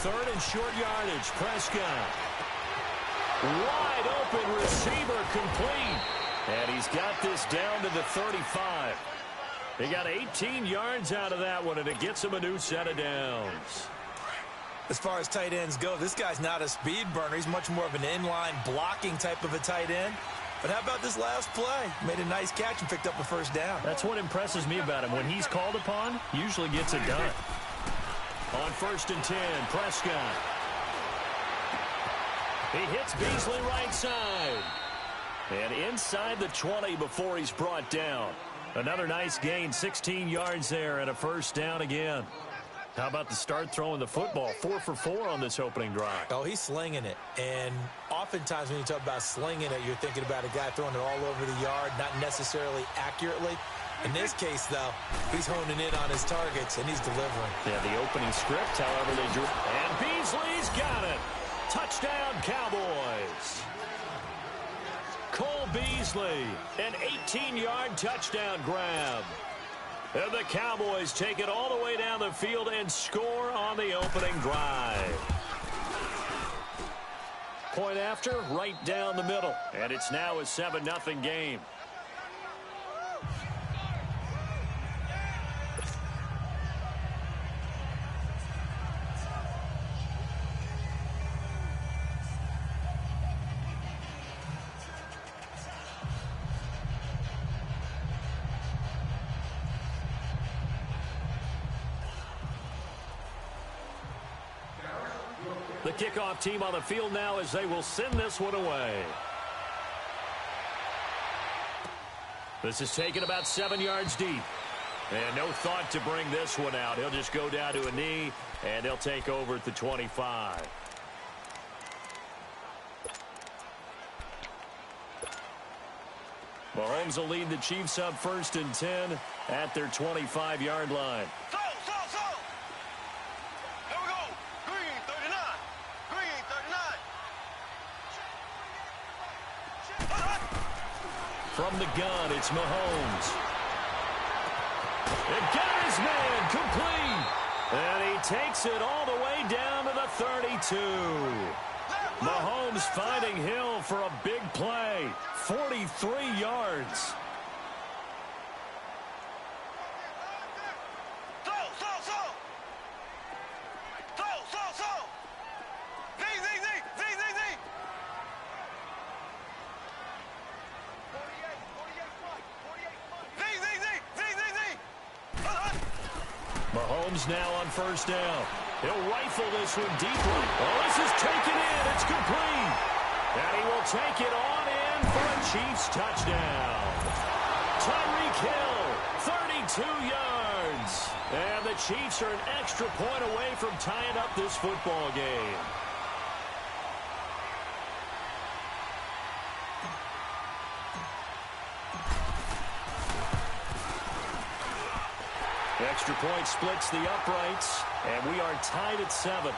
Third and short yardage. Prescott. Wide open receiver complete. And he's got this down to the 35. He got 18 yards out of that one, and it gets him a new set of downs. As far as tight ends go, this guy's not a speed burner. He's much more of an inline blocking type of a tight end. But how about this last play? Made a nice catch and picked up a first down. That's what impresses me about him. When he's called upon, usually gets it done. On 1st and 10, Prescott. He hits Beasley right side. And inside the 20 before he's brought down. Another nice gain, 16 yards there and a first down again. How about the start throwing the football? 4 for 4 on this opening drive. Oh, he's slinging it. And oftentimes when you talk about slinging it, you're thinking about a guy throwing it all over the yard, not necessarily accurately. In this case, though, he's honing in on his targets, and he's delivering. Yeah, the opening script, however, they drew. And Beasley's got it. Touchdown, Cowboys. Cole Beasley, an 18-yard touchdown grab. And the Cowboys take it all the way down the field and score on the opening drive. Point after, right down the middle. And it's now a 7-0 game. The kickoff team on the field now as they will send this one away. This is taken about 7 yards deep. And no thought to bring this one out. He'll just go down to a knee, and they'll take over at the 25. Mahomes will lead the Chiefs up 1st and 10 at their 25-yard line. From the gun, it's Mahomes. It got his man complete. And he takes it all the way down to the 32. Mahomes finding Hill for a big play. 43 yards. Mahomes now on 1st down. He'll rifle this one deeply. Oh, this is taken in. It's complete. And he will take it on in for a Chiefs touchdown. Tyreek Hill, 32 yards. And the Chiefs are an extra point away from tying up this football game. Extra point splits the uprights, and we are tied at 7.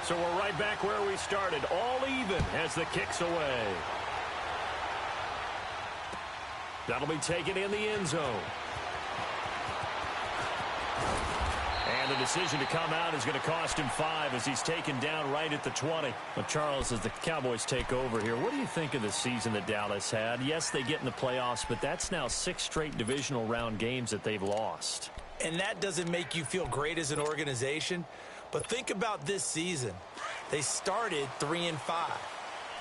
So we're right back where we started, all even as the kick's away. That'll be taken in the end zone. And the decision to come out is going to cost him 5 as he's taken down right at the 20. Well, Charles, as the Cowboys take over here, what do you think of the season that Dallas had? Yes, they get in the playoffs, but that's now 6 straight divisional round games that they've lost. And that doesn't make you feel great as an organization. But think about this season. They started 3-5,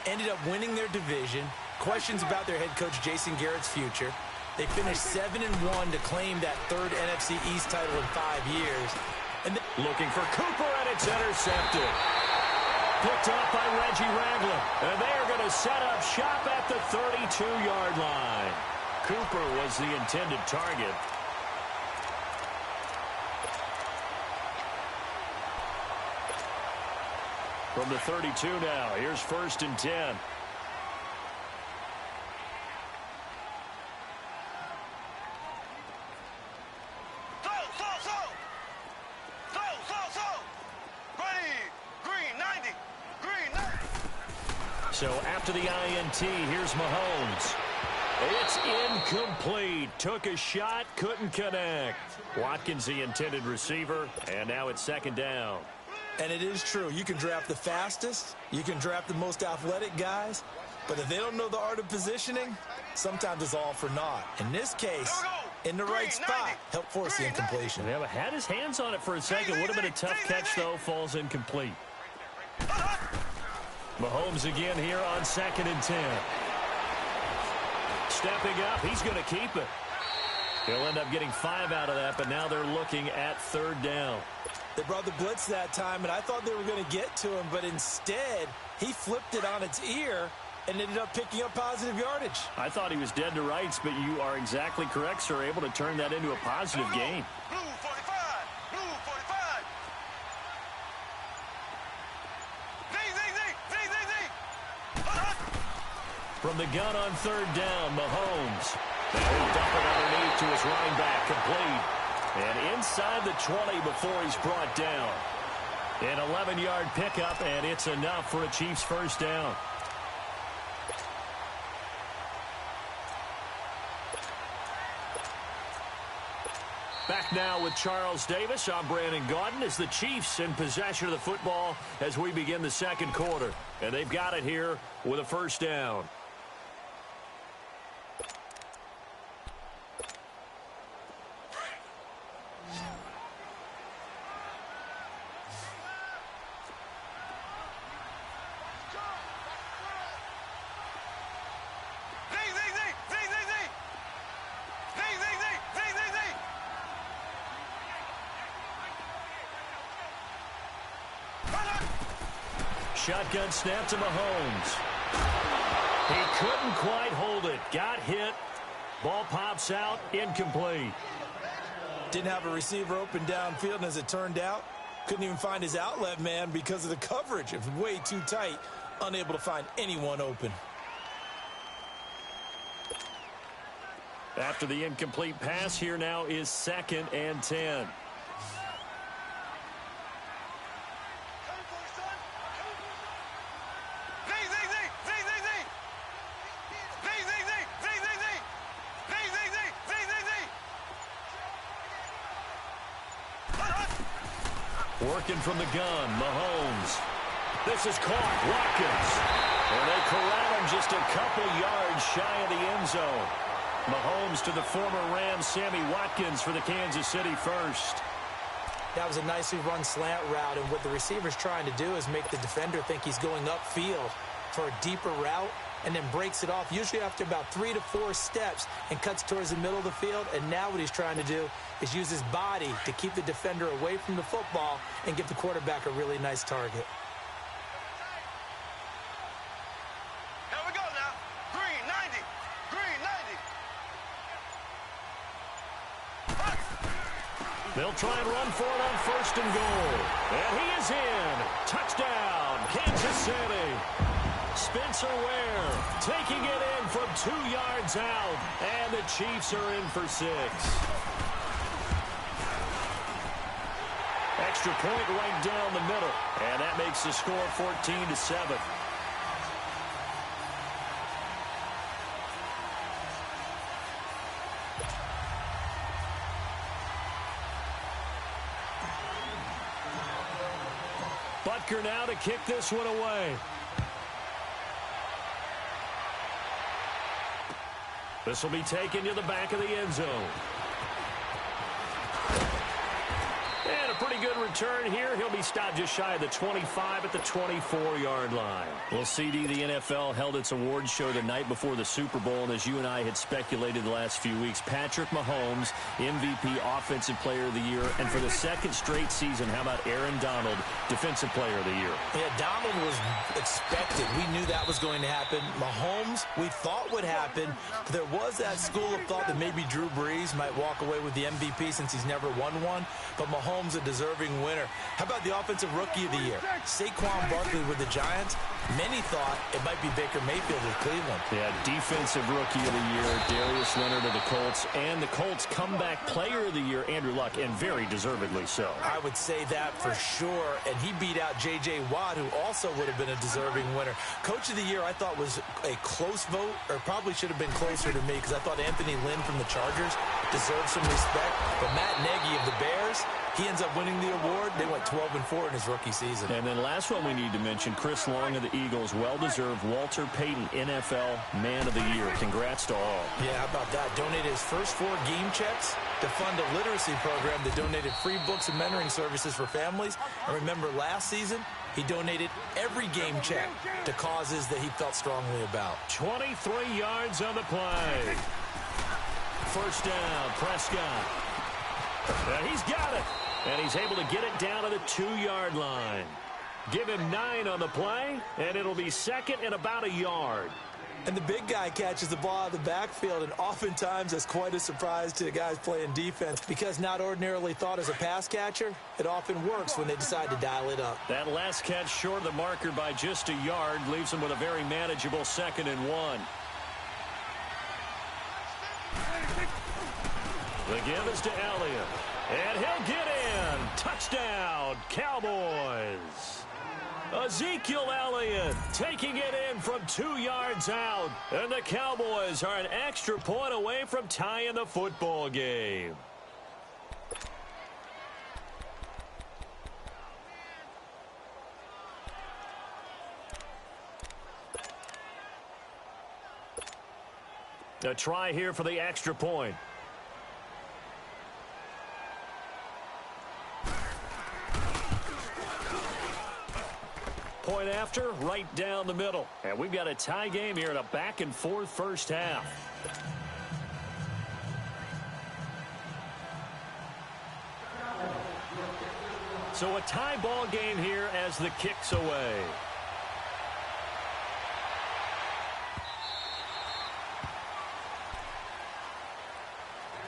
ended up winning their division. Questions about their head coach Jason Garrett's future. They finished 7-1 to claim that 3rd NFC East title in 5 years. And looking for Cooper, and it's intercepted. Picked up by Reggie Ragland. And they're going to set up shop at the 32-yard line. Cooper was the intended target. From the 32 now, here's 1st and 10. So after the INT, here's Mahomes. It's incomplete. Took a shot, couldn't connect. Watkins, the intended receiver, and now it's second down. And it is true. You can draft the fastest. You can draft the most athletic guys. But if they don't know the art of positioning, sometimes it's all for naught. In this case, in the right spot, help force the incompletion. Yeah, but had his hands on it for a second. Would have been a tough catch, though. Falls incomplete. Mahomes again here on 2nd and 10. Stepping up, he's going to keep it. He'll end up getting 5 out of that, but now they're looking at 3rd down. They brought the blitz that time, and I thought they were going to get to him, but instead, he flipped it on its ear and ended up picking up positive yardage. I thought he was dead to rights, but you are exactly correct, sir, able to turn that into a positive gain. Blue 45! Blue 45! From the gun on 3rd down, Mahomes. And he'll dump it underneath to his running back, complete. And inside the 20 before he's brought down. An 11-yard pickup, and it's enough for a Chiefs first down. Back now with Charles Davis. I'm Brandon Gaudin as the Chiefs in possession of the football as we begin the 2nd quarter. And they've got it here with a first down. Shotgun snap to Mahomes. He couldn't quite hold it. Got hit. Ball pops out. Incomplete. Didn't have a receiver open downfield, and as it turned out, couldn't even find his outlet man because of the coverage. It was way too tight. Unable to find anyone open. After the incomplete pass, here now is 2nd and 10. Working from the gun, Mahomes. This is caught, Watkins. And they corral him just a couple yards shy of the end zone. Mahomes to the former Rams, Sammy Watkins for the Kansas City first. That was a nicely run slant route, and what the receiver's trying to do is make the defender think he's going upfield for a deeper route, and then breaks it off, usually after about 3 to 4 steps, and cuts towards the middle of the field. And now what he's trying to do is use his body to keep the defender away from the football and give the quarterback a really nice target. Here we go now. Green 90. Green 90. They'll try and run for it on 1st and goal. And he is in. Touchdown, Kansas City. Spencer Ware taking it in from 2 yards out. And the Chiefs are in for 6. Extra point right down the middle. And that makes the score 14-7. Butker now to kick this one away. This will be taken to the back of the end zone. And a pretty good return here. He'll be stopped just shy of the 25 at the 24-yard line. Well, CD, the NFL held its awards show the night before the Super Bowl, and as you and I had speculated the last few weeks, Patrick Mahomes, MVP Offensive Player of the Year, and for the 2nd straight season, how about Aaron Donald, Defensive Player of the Year? Yeah, Donald was expected. We knew that was going to happen. Mahomes, we thought would happen. But there was that school of thought that maybe Drew Brees might walk away with the MVP since he's never won one. But Mahomes, a deserved deserving winner. How about the Offensive Rookie of the Year? Saquon Barkley with the Giants. Many thought it might be Baker Mayfield with Cleveland. Yeah, Defensive Rookie of the Year, Darius Leonard of the Colts, and the Colts Comeback Player of the Year, Andrew Luck, and very deservedly so. I would say that for sure, and he beat out J.J. Watt, who also would have been a deserving winner. Coach of the Year, I thought, was a close vote, or probably should have been closer to me, because I thought Anthony Lynn from the Chargers deserved some respect. But Matt Nagy of the Bears, he ends up winning the award. They went 12-4 in his rookie season. And then last one we need to mention, Chris Long of the Eagles, well-deserved Walter Payton NFL Man of the Year. Congrats to all. Yeah, how about that? Donated his first 4 game checks to fund a literacy program that donated free books and mentoring services for families. And remember, last season, he donated every game check to causes that he felt strongly about. 23 yards on the play. First down, Prescott. And he's got it. And he's able to get it down to the 2-yard line. Give him 9 on the play, and it'll be second and about a yard. And the big guy catches the ball out of the backfield, and oftentimes that's quite a surprise to the guys playing defense, because not ordinarily thought as a pass catcher, it often works when they decide to dial it up. That last catch short of the marker by just a yard leaves him with a very manageable 2nd and 1. The give is to Elliott. And he'll get in. Touchdown, Cowboys. Ezekiel Elliott taking it in from 2 yards out. And the Cowboys are an extra point away from tying the football game. A try here for the extra point. Point after, right down the middle. And we've got a tie game here in a back-and-forth first half. So a tie ball game here as the kick's away.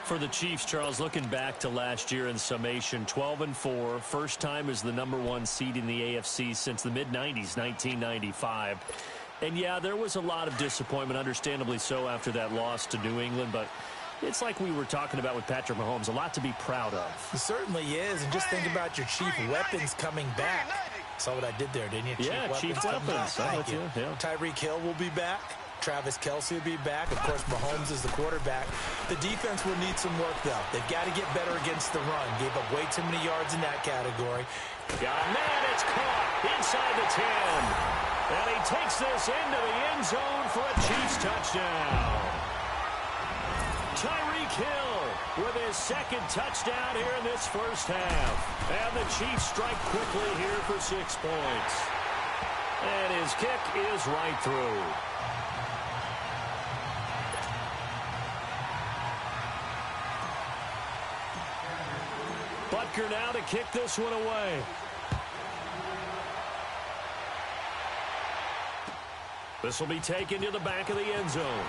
For the Chiefs, Charles, looking back to last year in summation, 12-4, first time as the #1 seed in the AFC since the mid-90s, 1995. And, yeah, there was a lot of disappointment, understandably so, after that loss to New England, but it's like we were talking about with Patrick Mahomes, a lot to be proud of. It certainly is, and just think about your chief weapons coming back. Saw what I did there, didn't you? Yeah, chief weapons. Thank you. Yeah. Tyreek Hill will be back. Travis Kelce will be back. Of course, Mahomes is the quarterback. The defense will need some work, though. They've got to get better against the run. Gave up way too many yards in that category. Got a man, it's caught inside the 10. And he takes this into the end zone for a Chiefs touchdown. Tyreek Hill with his 2nd touchdown here in this first half. And the Chiefs strike quickly here for 6 points. And his kick is right through. Butker now to kick this one away. This will be taken to the back of the end zone.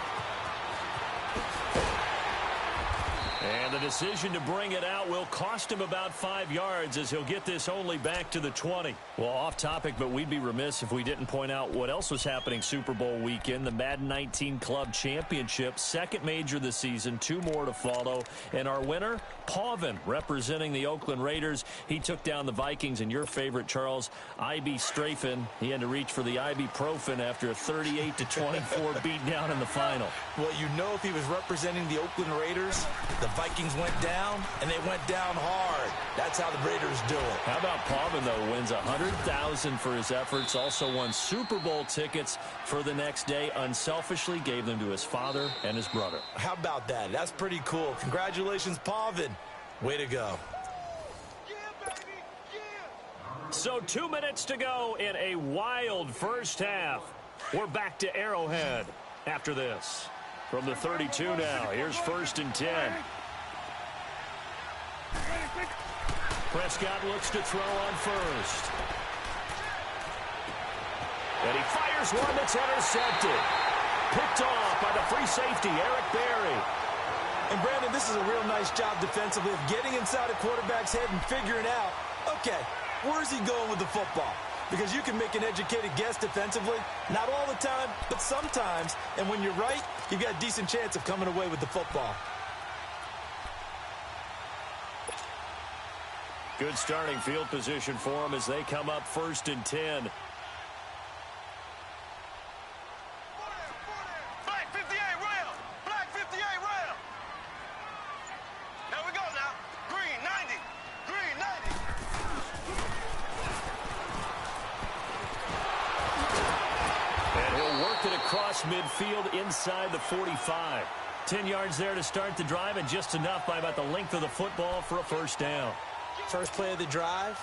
And the decision to bring it out will cost him about 5 yards as he'll get this only back to the 20. Well, off topic, but we'd be remiss if we didn't point out what else was happening Super Bowl weekend. The Madden 19 Club Championship, 2nd major of the season, 2 more to follow. And our winner, Pavin, representing the Oakland Raiders. He took down the Vikings, and your favorite, Charles, IB Strafen. He had to reach for the ibuprofen after a 38-24 beatdown in the final. Well, you know, if he was representing the Oakland Raiders, the Vikings went down, and they went down hard. That's how the Raiders do it. How about Pavin, though, wins $100,000 for his efforts, also won Super Bowl tickets for the next day, unselfishly gave them to his father and his brother. How about that? That's pretty cool. Congratulations, Pavin. Way to go. So 2 minutes to go in a wild first half. We're back to Arrowhead after this. From the 32 now, here's 1st and 10. Prescott looks to throw on first. And he fires one that's intercepted. Picked off by the free safety, Eric Berry. And, Brandon, this is a real nice job defensively of getting inside a quarterback's head and figuring out Okay, where's he going with the football? Because you can make an educated guess defensively. Not all the time, but sometimes. And when you're right, you've got a decent chance of coming away with the football. Good starting field position for them as they come up 1st and 10. Black 58 rail. Black 58 rail. Here we go now. Green 90. Green 90. And he'll work it across midfield inside the 45. 10 yards there to start the drive, and just enough by about the length of the football for a first down. First play of the drive,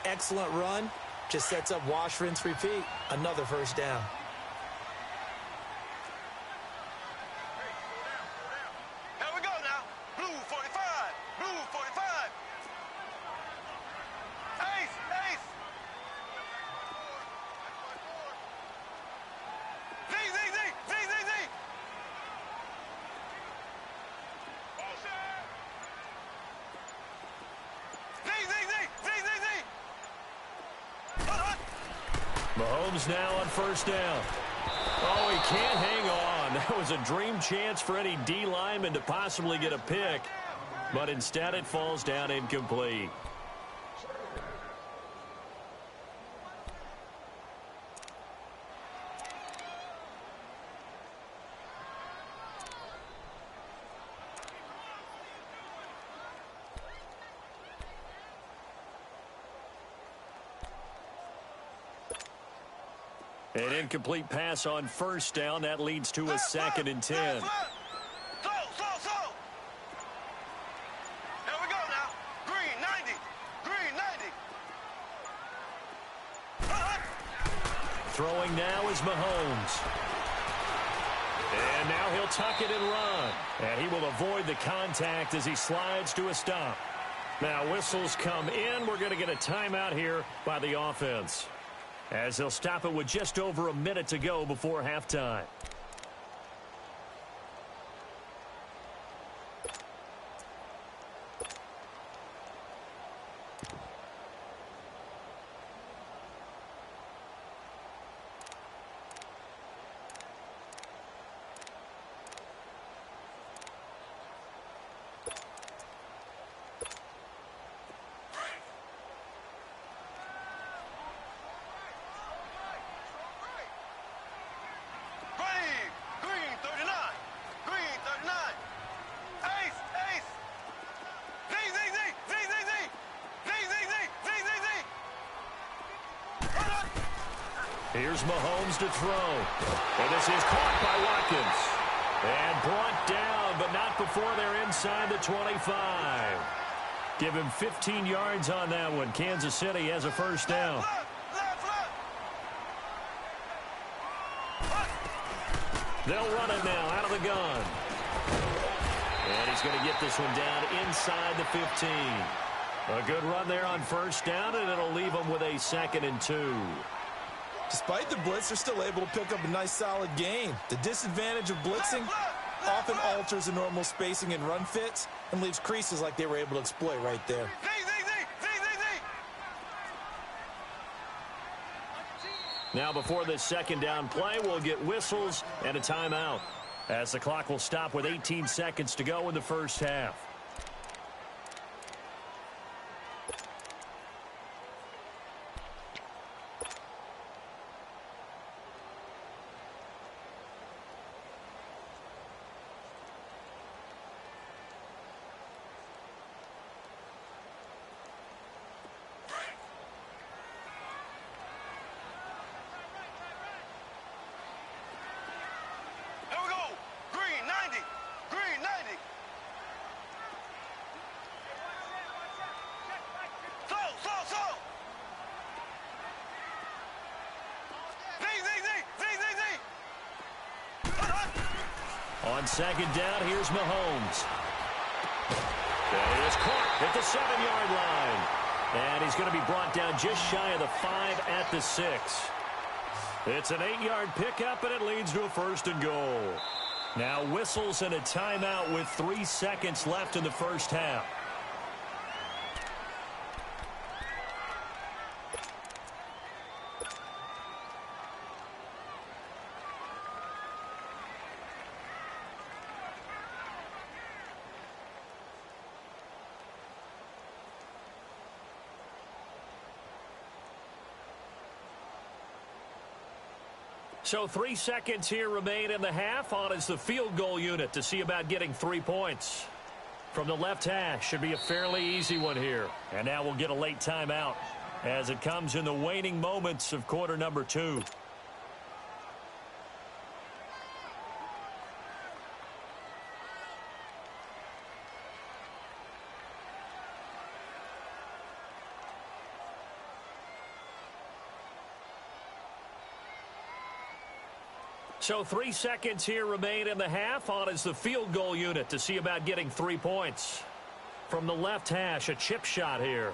excellent run, just sets up wash, rinse, repeat. Another first down. Here we go now. Blue 45. Blue 45. Ace. Ace. Z. Z. Z. Z. Z. Z. Mahomes now on first down. Oh, he can't hang on. That was a dream chance for any D lineman to possibly get a pick, but instead it falls down incomplete. An incomplete pass on first down. That leads to a 2nd and 10. Slow. Here we go now. Green 90. Green 90. Throwing now is Mahomes. And now he'll tuck it and run. And he will avoid the contact as he slides to a stop. Now whistles come in. We're going to get a timeout here by the offense, as they'll stop it with just over a minute to go before halftime. Here's Mahomes to throw. And this is caught by Watkins. And brought down, but not before they're inside the 25. Give him 15 yards on that one. Kansas City has a first down. They'll run it now out of the gun. And he's going to get this one down inside the 15. A good run there on first down, and it'll leave them with a 2nd and 2. Despite the blitz, they're still able to pick up a nice, solid gain. The disadvantage of blitzing often alters the normal spacing and run fits and leaves creases like they were able to exploit right there. Now before this 2nd down play, we'll get whistles and a timeout, as the clock will stop with 18 seconds to go in the first half. On 2nd down, here's Mahomes. And he is caught at the 7-yard line. And he's going to be brought down just shy of the 5 at the 6. It's an 8-yard pickup, and it leads to a 1st and goal. Now whistles and a timeout with 3 seconds left in the first half. So 3 seconds here remain in the half. On is the field goal unit to see about getting 3 points. From the left hash, should be a fairly easy one here. And now we'll get a late timeout as it comes in the waning moments of quarter number 2. So 3 seconds here remain in the half. On is the field goal unit to see about getting 3 points. From the left hash, a chip shot here.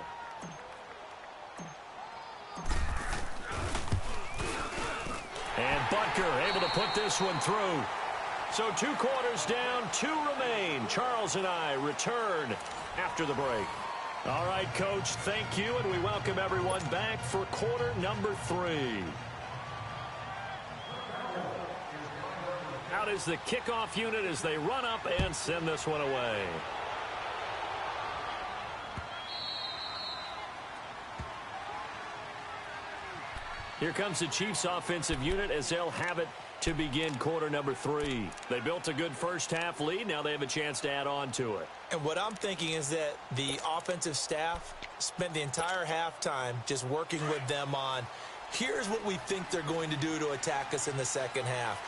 And Butker able to put this one through. So 2 quarters down, 2 remain. Charles and I return after the break. All right, Coach, thank you, and we welcome everyone back for quarter number 3. Out is the kickoff unit as they run up and send this one away. Here comes the Chiefs offensive unit as they'll have it to begin quarter number 3. They built a good first half lead. Now they have a chance to add on to it. And what I'm thinking is that the offensive staff spent the entire halftime just working with them on, here's what we think they're going to do to attack us in the second half.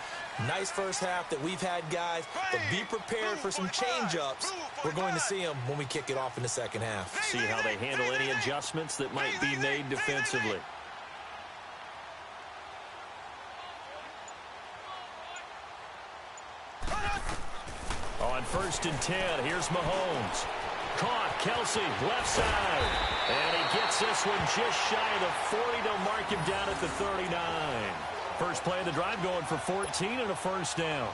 Nice first half that we've had, guys, but be prepared for some change-ups. We're going to see them when we kick it off in the second half. See how they handle any adjustments that might be made defensively. On 1st and 10, here's Mahomes. Caught, Kelsey, left side. And he gets this one just shy of the 40 to mark him down at the 39. First play of the drive going for 14 and a first down.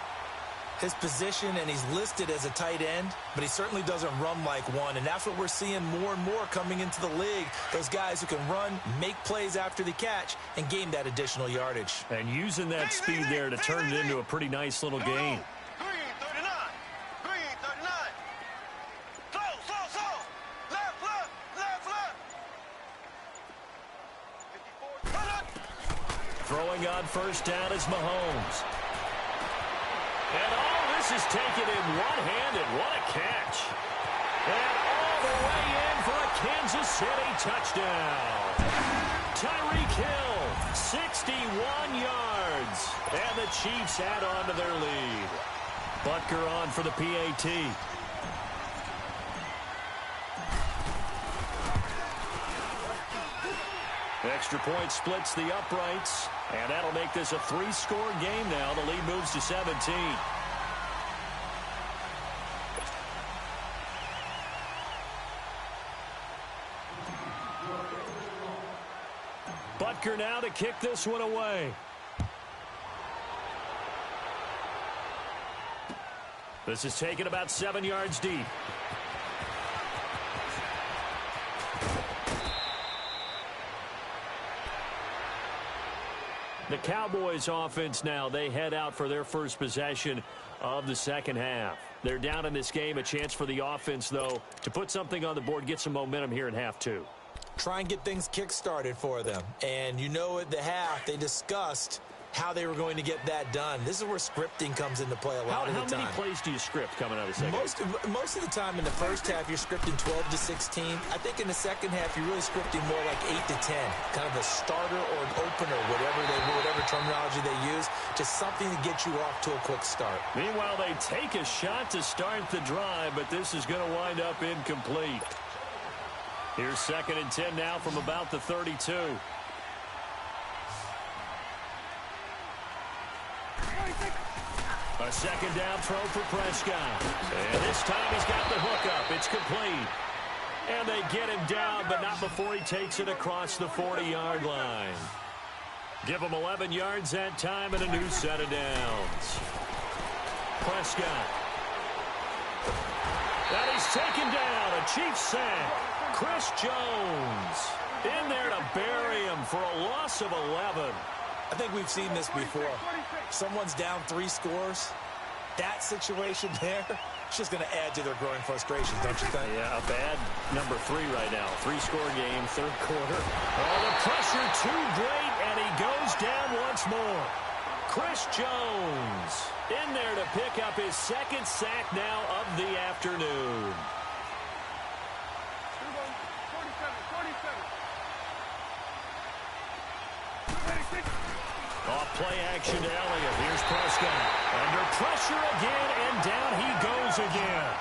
His position, and he's listed as a tight end, but he certainly doesn't run like one, and that's what we're seeing more and more coming into the league. Those guys who can run, make plays after the catch, and gain that additional yardage. And using that speed there to turn it into a pretty nice little gain. Throwing on first down is Mahomes. And all this is taken in one-handed. What a catch. And all the way in for a Kansas City touchdown. Tyreek Hill, 61 yards. And the Chiefs add on to their lead. Butker on for the PAT. Extra point splits the uprights, and that'll make this a 3-score game now. The lead moves to 17. Butker now to kick this one away. This is taken about 7 yards deep. The Cowboys offense now, they head out for their first possession of the second half. They're down in this game. A chance for the offense, though, to put something on the board, get some momentum here in half 2. Try and get things kick-started for them. And you know at the half, they discussed how they were going to get that done. This is where scripting comes into play a lot of the time. How many plays do you script coming out of the second half? Most of the time in the first half, you're scripting 12 to 16. I think in the second half, you're really scripting more like 8 to 10. Kind of a starter or an opener, whatever terminology they use. Just something to get you off to a quick start. Meanwhile, they take a shot to start the drive, but this is going to wind up incomplete. Here's 2nd and 10 now from about the 32. A second down throw for Prescott. And this time he's got the hook up. It's complete. And they get him down, but not before he takes it across the 40-yard line. Give him 11 yards that time and a new set of downs. Prescott. And he's taken down. A Chiefs sack. Chris Jones in there to bury him for a loss of 11. I think we've seen this before. Someone's down 3 scores. That situation there, it's just going to add to their growing frustrations, don't you think? Yeah, a bad number 3 right now. 3-score game, 3rd quarter. Oh, the pressure too great, and he goes down once more. Chris Jones in there to pick up his second sack now of the afternoon. Off play action to Elliott. Here's Prescott. Under pressure again, and down he goes again.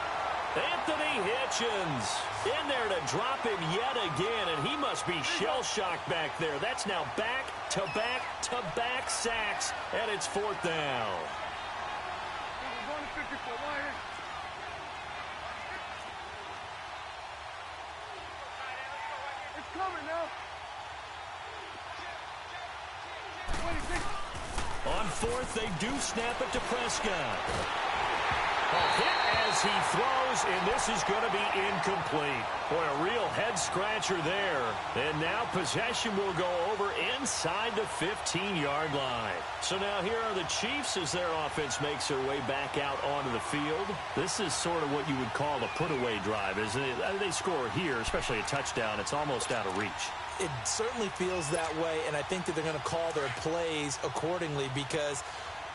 Anthony Hitchens in there to drop him yet again, and he must be shell-shocked back there. That's now back-to-back-to-back sacks, and it's fourth down. It's coming now. On fourth, they do snap it to Prescott. A hit as he throws, and this is going to be incomplete. Boy, a real head-scratcher there. And now possession will go over inside the 15-yard line. So now here are the Chiefs as their offense makes their way back out onto the field. This is sort of what you would call a put-away drive, isn't it? They score here, especially a touchdown. It's almost out of reach. It certainly feels that way, and I think that they're going to call their plays accordingly, because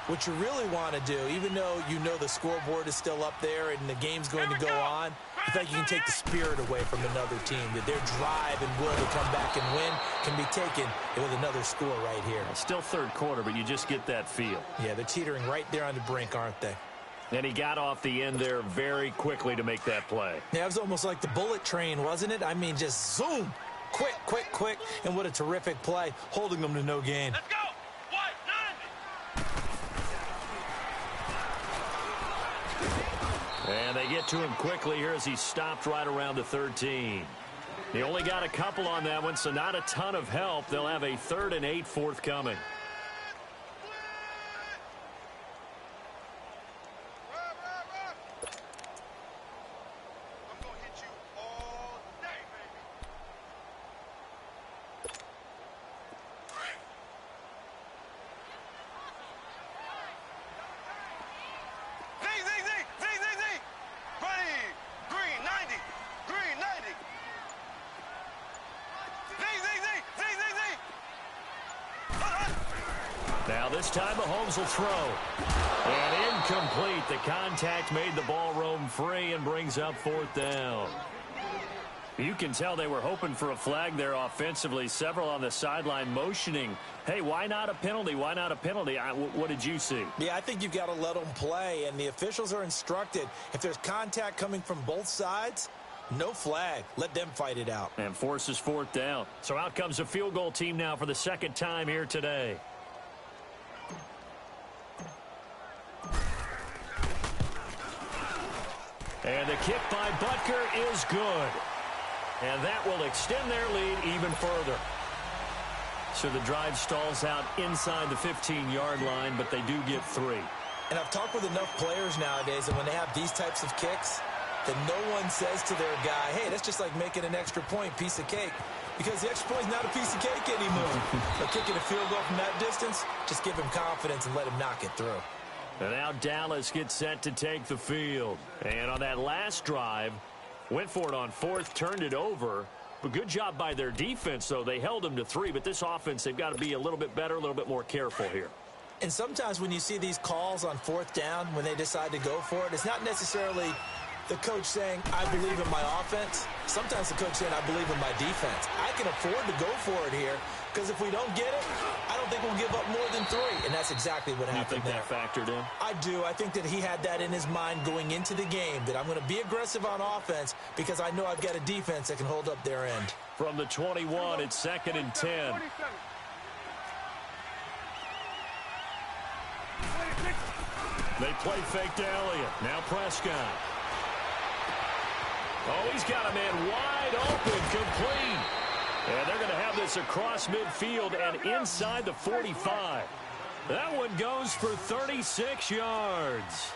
what you really want to do, even though you know the scoreboard is still up there and the game's going to go on, I think you can take the spirit away from another team, that their drive and will to come back and win can be taken with another score right here. Still third quarter, but you just get that feel. Yeah, they're teetering right there on the brink, aren't they? And he got off the end there very quickly to make that play. Yeah, it was almost like the bullet train, wasn't it? I mean, just zoom. Quick, quick, quick, and what a terrific play, holding them to no gain. Let's go. White, 90. And they get to him quickly here as he stopped right around the 13. He only got a couple on that one, so not a ton of help. They'll have a 3rd and 8 forthcoming. I'm going to hit you all day, baby. Z. Ready. Green, 90. Green, 90. Z. Now this time Mahomes will throw. And incomplete. The contact made the ball roam free and brings up 4th down. You can tell they were hoping for a flag there offensively. Several on the sideline motioning. Hey, why not a penalty? Why not a penalty? What did you see? Yeah, I think you've got to let them play, and the officials are instructed, if there's contact coming from both sides, no flag. Let them fight it out. And forces 4th down. So out comes a field goal team now for the second time here today. And the kick by Butker is good. And that will extend their lead even further. So the drive stalls out inside the 15-yard line, but they do get 3. And I've talked with enough players nowadays, and when they have these types of kicks, that no one says to their guy, hey, that's just like making an extra point, piece of cake. Because the extra point is not a piece of cake anymore. But kicking a field goal from that distance, just give him confidence and let him knock it through. And now Dallas gets set to take the field. And on that last drive, went for it on 4th, turned it over. But good job by their defense, though. They held them to 3, but this offense, they've got to be a little bit better, a little bit more careful here. And sometimes when you see these calls on 4th down, when they decide to go for it, it's not necessarily the coach saying, I believe in my offense. Sometimes the coach saying, I believe in my defense. I can afford to go for it here, because if we don't get it, I don't think we'll give up more than 3. And that's exactly what happened there. You think that factored in? I do. I think that he had that in his mind going into the game, that I'm going to be aggressive on offense because I know I've got a defense that can hold up their end. From the 21, it's 2nd and 10. They play fake to Elliott. Now Prescott. Oh, he's got a man wide open, complete. And they're going to have this across midfield and inside the 45. That one goes for 36 yards.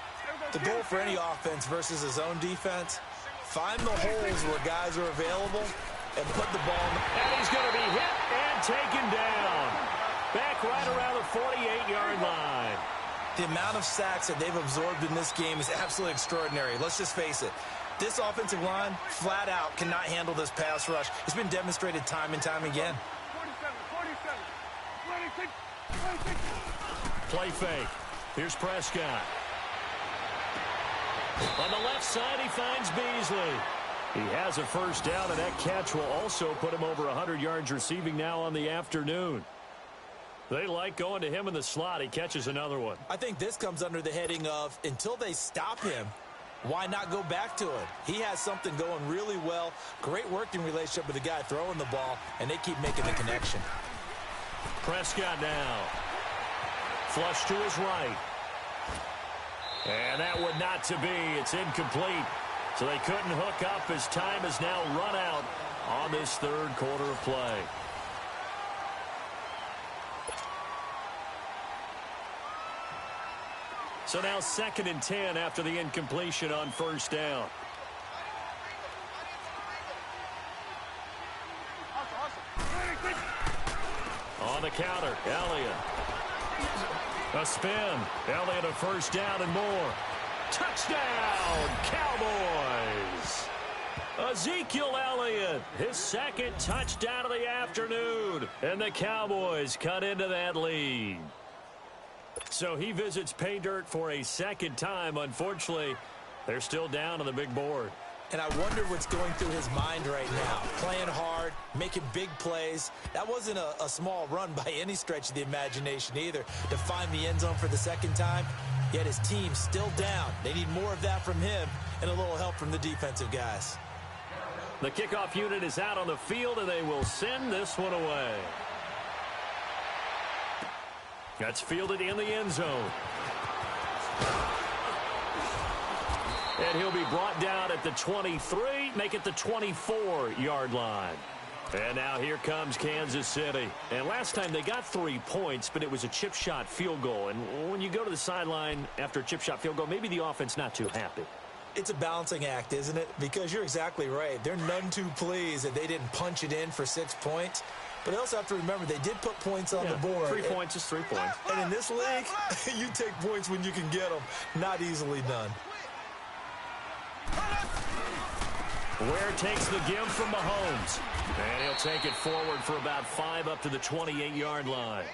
The goal for any offense versus his own defense, find the holes where guys are available and put the ball in. And he's going to be hit and taken down. Back right around the 48-yard line. The amount of sacks that they've absorbed in this game is absolutely extraordinary. Let's just face it. This offensive line, flat out, cannot handle this pass rush. It's been demonstrated time and time again. 47, 26, 26. Play fake. Here's Prescott. On the left side, he finds Beasley. He has a first down, and that catch will also put him over 100 yards receiving now on the afternoon. They like going to him in the slot. He catches another one. I think this comes under the heading of until they stop him, why not go back to it? He has something going really well. Great working relationship with the guy throwing the ball, and they keep making the connection. Prescott now. Flush to his right. And that would not to be. It's incomplete. So they couldn't hook up as time has now run out on this third quarter of play. So now 2nd and 10 after the incompletion on first down. On the counter, Elliott. A spin. Elliott a first down and more. Touchdown, Cowboys! Ezekiel Elliott, his 2nd touchdown of the afternoon. And the Cowboys cut into that lead. So he visits pay dirt for a 2nd time. Unfortunately, they're still down on the big board. And I wonder what's going through his mind right now. Playing hard, making big plays. That wasn't a small run by any stretch of the imagination either. To find the end zone for the 2nd time, yet his team's still down. They need more of that from him and a little help from the defensive guys. The kickoff unit is out on the field, and they will send this one away. That's fielded in the end zone. And he'll be brought down at the 23, make it the 24-yard line. And now here comes Kansas City. And last time they got 3 points, but it was a chip shot field goal. And when you go to the sideline after a chip shot field goal, maybe the offense not too happy. It's a balancing act, isn't it? Because you're exactly right. They're none too pleased that they didn't punch it in for 6 points. But they also have to remember they did put points on the board. 3 points is 3 points. And in this league, you take points when you can get them. Not easily done. Ware takes the give from Mahomes. And he'll take it forward for about 5 up to the 28-yard line.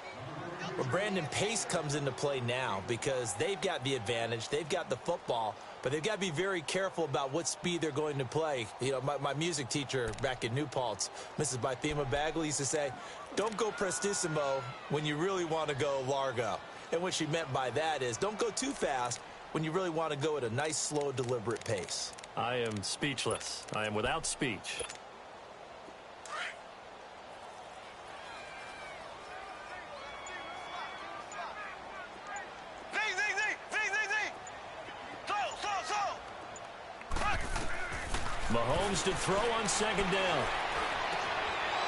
Well, Brandon, pace comes into play now because they've got the advantage. They've got the football, but they've got to be very careful about what speed they're going to play. You know, my music teacher back in New Paltz, Mrs. Bythema Bagley, used to say, don't go prestissimo when you really want to go largo. And what she meant by that is don't go too fast when you really want to go at a nice, slow, deliberate pace. I am speechless. I am without speech. Mahomes to throw on 2nd down.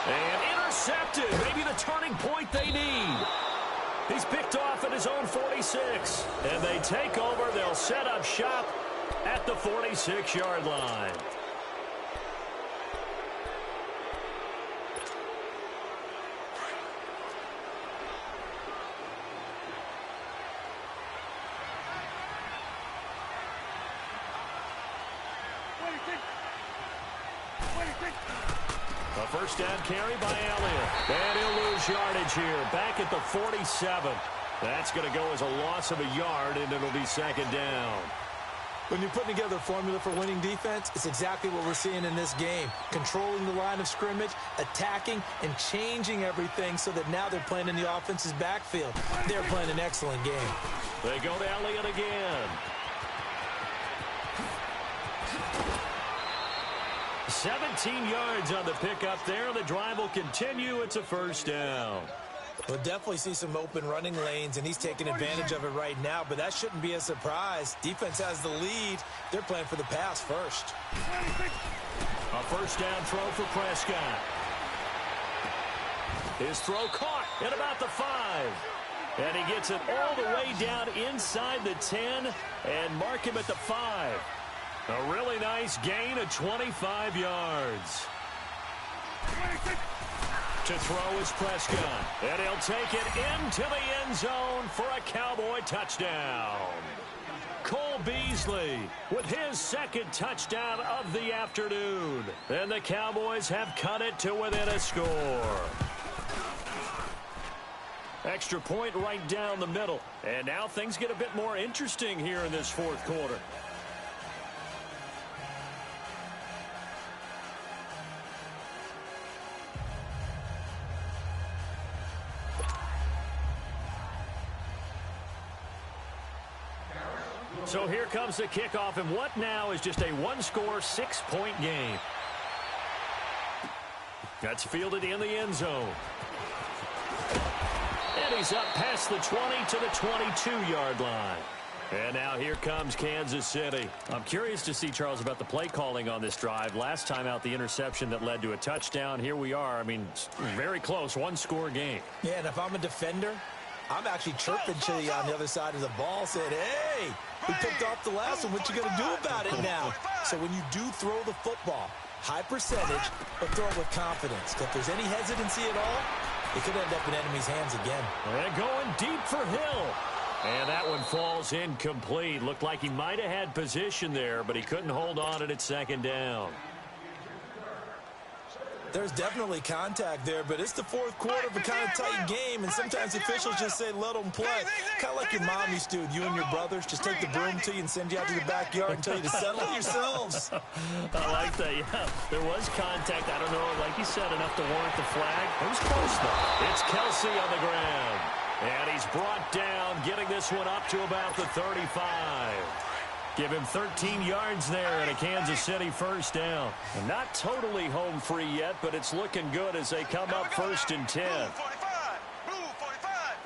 And intercepted. Maybe the turning point they need. He's picked off at his own 46. And they take over. They'll set up shop at the 46-yard line. A first down carry by Elliott. And he'll lose yardage here. Back at the 47. That's going to go as a loss of a yard, and it'll be 2nd down. When you're putting together a formula for winning defense, it's exactly what we're seeing in this game. Controlling the line of scrimmage, attacking, and changing everything so that now they're playing in the offense's backfield. They're playing an excellent game. They go to Elliott again. 17 yards on the pickup there. The drive will continue. It's a first down. We'll definitely see some open running lanes, and he's taking advantage of it right now, but that shouldn't be a surprise. Defense has the lead. They're playing for the pass first. A first down throw for Prescott. His throw caught at about the 5. And he gets it all the way down inside the 10 and mark him at the 5. A really nice gain of 25 yards. To throw is Prescott. And he'll take it into the end zone for a Cowboy touchdown. Cole Beasley with his 2nd touchdown of the afternoon. And the Cowboys have cut it to within a score. Extra point right down the middle. And now things get a bit more interesting here in this fourth quarter. So here comes the kickoff, and what now is just a one-score, 6-point game. That's fielded in the end zone. And he's up past the 20 to the 22-yard line. And now here comes Kansas City. I'm curious to see, Charles, about the play calling on this drive. Last time out, the interception that led to a touchdown. Here we are. I mean, very close, one-score game. Yeah, and if I'm a defender, I'm actually chirping to you on the other side of the ball, saying, hey, we picked off the last one. What you going to do about it now? So when you do throw the football, high percentage, but throw it with confidence. If there's any hesitancy at all, it could end up in enemy's hands again. And going deep for Hill. And that one falls incomplete. Looked like he might have had position there, but he couldn't hold on at second down. There's definitely contact there, but it's the fourth quarter of a kind of tight game, and sometimes officials just say, let them play. Kind of like your mom used to with you and your brothers. Just take the broom to you and send you out to the backyard and tell you to settle it yourselves. I like that, yeah. There was contact. I don't know, like you said, enough to warrant the flag. It was close, though. It's Kelsey on the ground. And he's brought down, getting this one up to about the 35. Give him 13 yards there and a Kansas City first down. And not totally home free yet, but it's looking good as they come up first and 10. Blue 45. Blue 45.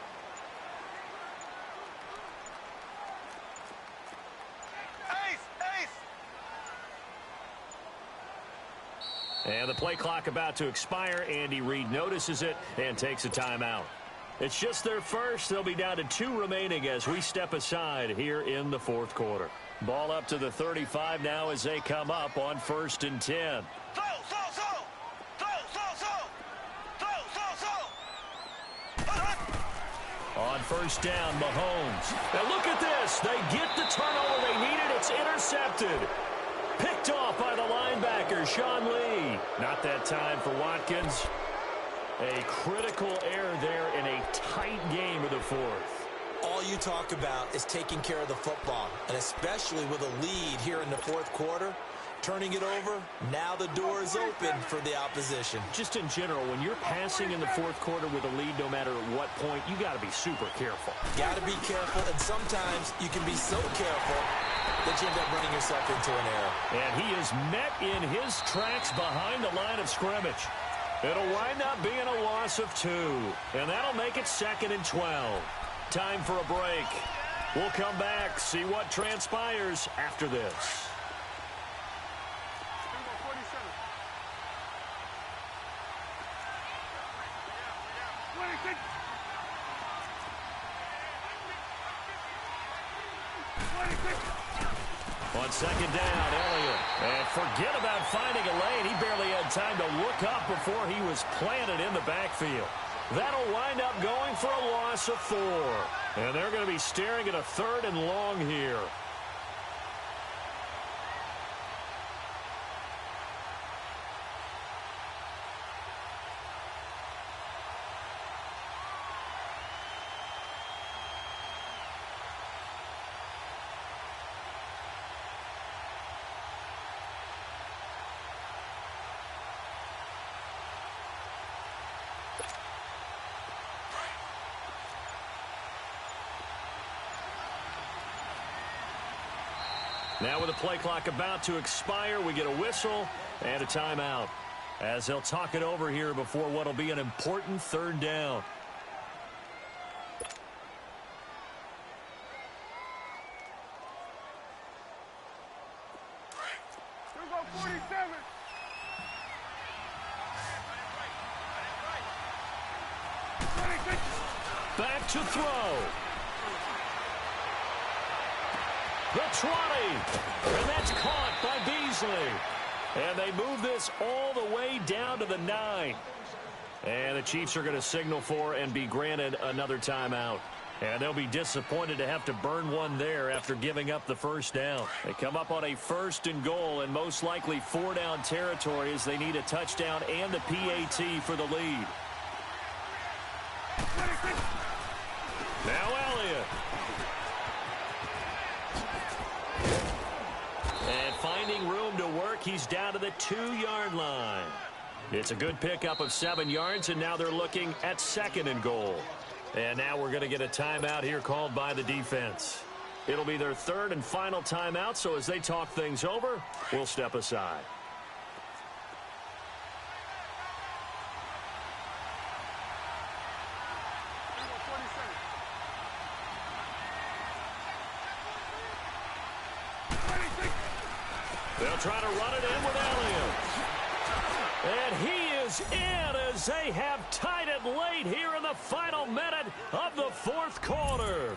Ace. And the play clock about to expire. Andy Reid notices it and takes a timeout. It's just their first. They'll be down to 2 remaining as we step aside here in the fourth quarter. Ball up to the 35 now as they come up on first and 10. On first down, Mahomes. Now look at this. They get the turnover they needed. It's intercepted. Picked off by the linebacker, Sean Lee. Not that time for Watkins. A critical error there in a tight game of the fourth. All you talk about is taking care of the football, and especially with a lead here in the fourth quarter, turning it over, now the door is open for the opposition. Just in general, when you're passing in the fourth quarter with a lead, no matter at what point, you got to be super careful. Got to be careful, and sometimes you can be so careful that you end up running yourself into an error. And he is met in his tracks behind the line of scrimmage. It'll wind up being a loss of 2, and that'll make it second and 12. Time for a break. We'll come back, see what transpires after this. On second down, Elliott. And forget about finding a lane. He barely had time to look up before he was planted in the backfield. That'll wind up going for a loss of 4. And they're going to be staring at a 3rd and long here. Now with the play clock about to expire, we get a whistle and a timeout as they'll talk it over here before what will be an important 3rd down. Here go 47. Back to throw. The 20, and that's caught by Beasley. And they move this all the way down to the 9. And the Chiefs are going to signal for and be granted another timeout. And they'll be disappointed to have to burn one there after giving up the first down. They come up on a 1st and goal and most likely 4-down territory as they need a touchdown and a PAT for the lead. Now Elliott. And finding room to work, he's down to the 2-yard line. It's a good pickup of 7 yards, and now they're looking at 2nd and goal. And now we're going to get a timeout here called by the defense. It'll be their 3rd and final timeout, so as they talk things over, we'll step aside. They'll try to run it in with Elliott. And he is in as they have tied it late here in the final minute of the 4th quarter.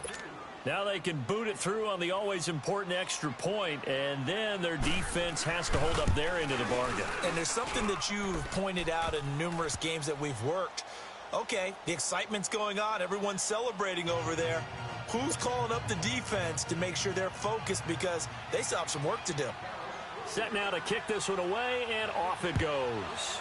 Now they can boot it through on the always important extra point, and then their defense has to hold up their end of the bargain. And there's something that you've pointed out in numerous games that we've worked. Okay, the excitement's going on. Everyone's celebrating over there. Who's calling up the defense to make sure they're focused, because they still have some work to do? Set now to kick this one away, and off it goes.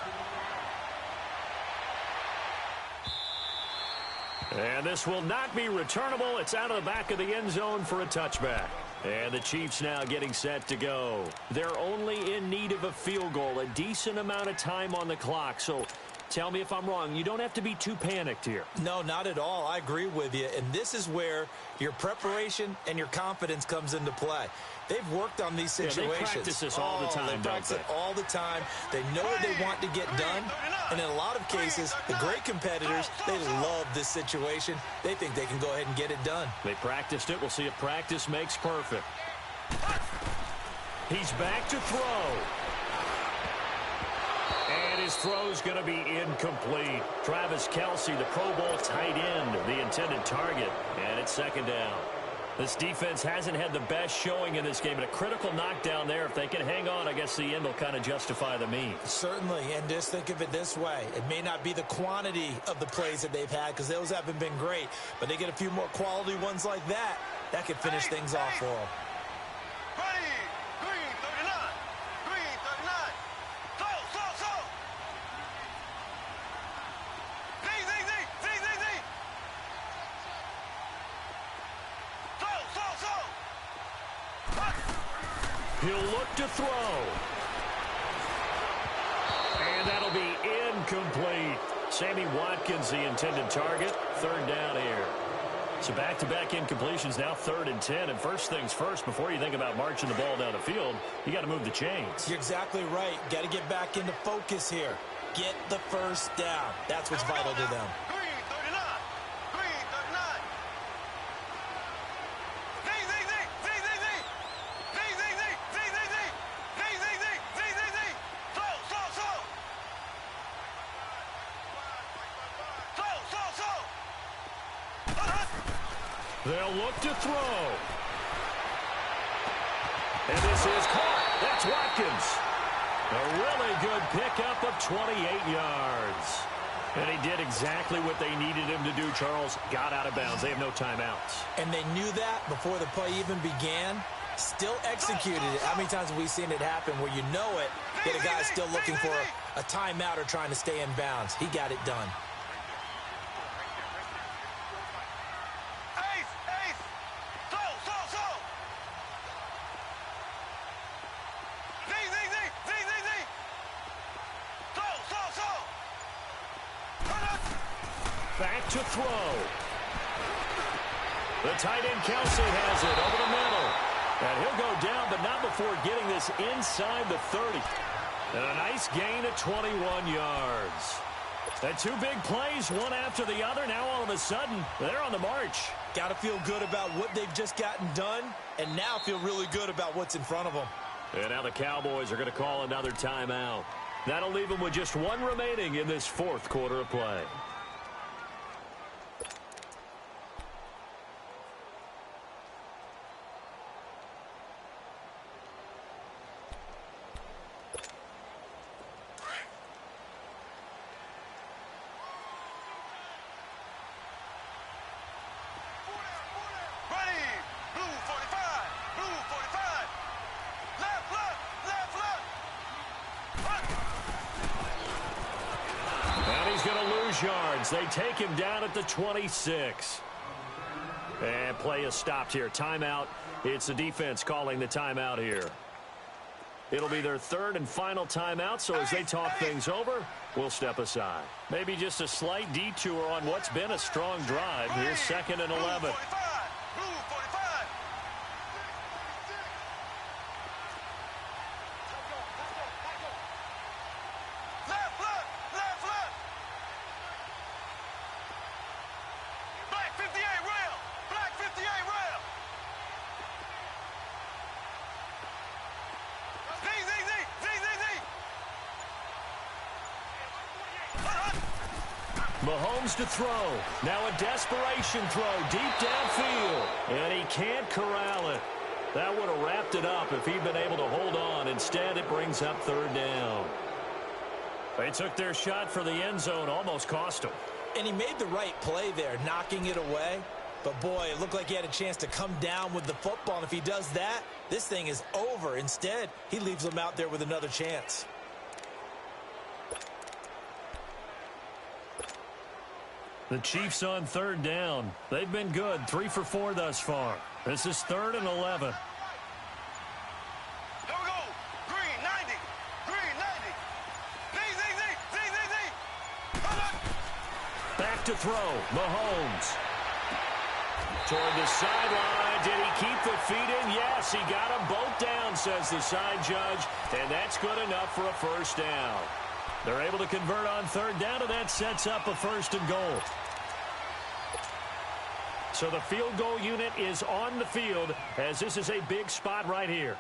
And this will not be returnable. It's out of the back of the end zone for a touchback. And the Chiefs now getting set to go. They're only in need of a field goal, a decent amount of time on the clock. So tell me if I'm wrong. You don't have to be too panicked here. No, not at all. I agree with you. And this is where your preparation and your confidence comes into play. They've worked on these situations. Yeah, they practice this all the time, They practice it all the time. They know what they want to get done. And in a lot of cases, the great competitors, they love this situation. They think they can go ahead and get it done. They practiced it. We'll see if practice makes perfect. He's back to throw. And his throw's going to be incomplete. Travis Kelce, the Pro Bowl tight end, the intended target. And it's 2nd down. This defense hasn't had the best showing in this game, and a critical knockdown there. If they can hang on, I guess the end will kind of justify the means. Certainly, and just think of it this way. It may not be the quantity of the plays that they've had, because those haven't been great, but they get a few more quality ones like that. That could finish things off for them. Ready, green 39, green 39. Slow. Z. He'll look to throw. And that'll be incomplete. Sammy Watkins, the intended target. 3rd down here. So back-to-back incompletions, now 3rd and 10. And first things first, before you think about marching the ball down the field, you got to move the chains. You're exactly right. Got to get back into focus here. Get the first down. That's what's vital to them. Green 39, green 39. They'll look to throw. And this is caught. That's Watkins. A really good pickup of 28 yards. And he did exactly what they needed him to do, Charles. Got out of bounds. They have no timeouts. And they knew that before the play even began. Still executed it. How many times have we seen it happen where you know it, that a guy's still looking for a timeout or trying to stay in bounds? He got it done. Back to throw. The tight end Kelce has it over the middle. And he'll go down, but not before getting this inside the 30. And a nice gain of 21 yards. And 2 big plays, one after the other. Now all of a sudden, they're on the march. Got to feel good about what they've just gotten done, and now feel really good about what's in front of them. And now the Cowboys are going to call another timeout. That'll leave them with just 1 remaining in this 4th quarter of play. And he's going to lose yards. They take him down at the 26. And play is stopped here. Timeout. It's the defense calling the timeout here. It'll be their third and final timeout, so as they talk things over, we'll step aside. Maybe just a slight detour on what's been a strong drive. Here's 2nd and 11. Mahomes to throw. Now a desperation throw deep downfield. And he can't corral it. That would have wrapped it up if he'd been able to hold on. Instead, it brings up 3rd down. They took their shot for the end zone, almost cost him. And he made the right play there, knocking it away. But, boy, it looked like he had a chance to come down with the football. And if he does that, this thing is over. Instead, he leaves them out there with another chance. The Chiefs on 3rd down. They've been good, 3 for 4 thus far. This is 3rd and 11. Here we go. Green 90. Green 90. Z. Back to throw. Mahomes. Toward the sideline. Did he keep the feet in? Yes, he got them both down, says the side judge. And that's good enough for a 1st down. They're able to convert on 3rd down, and that sets up a 1st and goal. So the field goal unit is on the field as this is a big spot right here.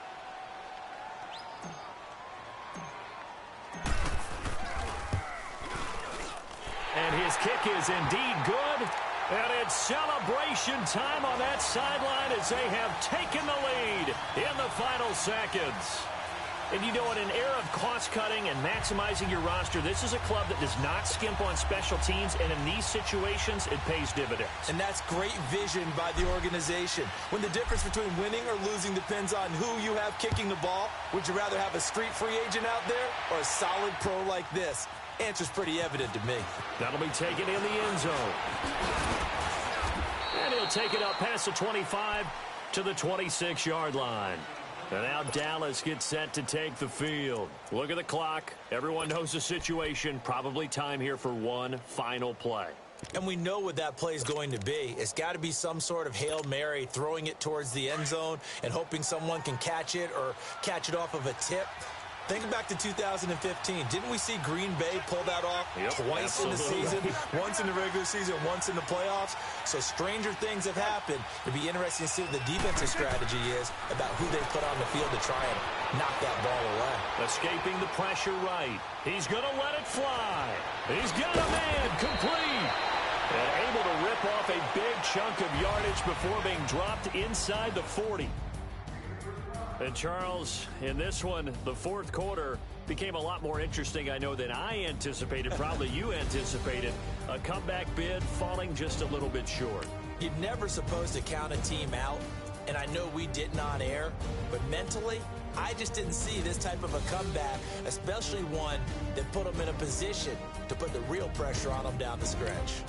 And his kick is indeed good. And it's celebration time on that sideline as they have taken the lead in the final seconds. And, you know, in an era of cost-cutting and maximizing your roster, this is a club that does not skimp on special teams, and in these situations, it pays dividends. And that's great vision by the organization. When the difference between winning or losing depends on who you have kicking the ball, would you rather have a street free agent out there or a solid pro like this? Answer's pretty evident to me. That'll be taken in the end zone. And he'll take it up past the 25 to the 26-yard line. And now Dallas gets set to take the field. Look at the clock. Everyone knows the situation. Probably time here for one final play. And we know what that play is going to be. It's got to be some sort of Hail Mary, throwing it towards the end zone and hoping someone can catch it or catch it off of a tip. Think back to 2015. Didn't we see Green Bay pull that off twice in the season? Once in the regular season, once in the playoffs. So stranger things have happened. It'd be interesting to see what the defensive strategy is about who they put on the field to try and knock that ball away. Escaping the pressure right. He's going to let it fly. He's got a man complete. And able to rip off a big chunk of yardage before being dropped inside the 40. And, Charles, in this one, the fourth quarter became a lot more interesting, I know, than I anticipated. Probably you anticipated. A comeback bid falling just a little bit short. You're never supposed to count a team out, and I know we didn't on air, but mentally, I just didn't see this type of a comeback, especially one that put them in a position to put the real pressure on them down the stretch.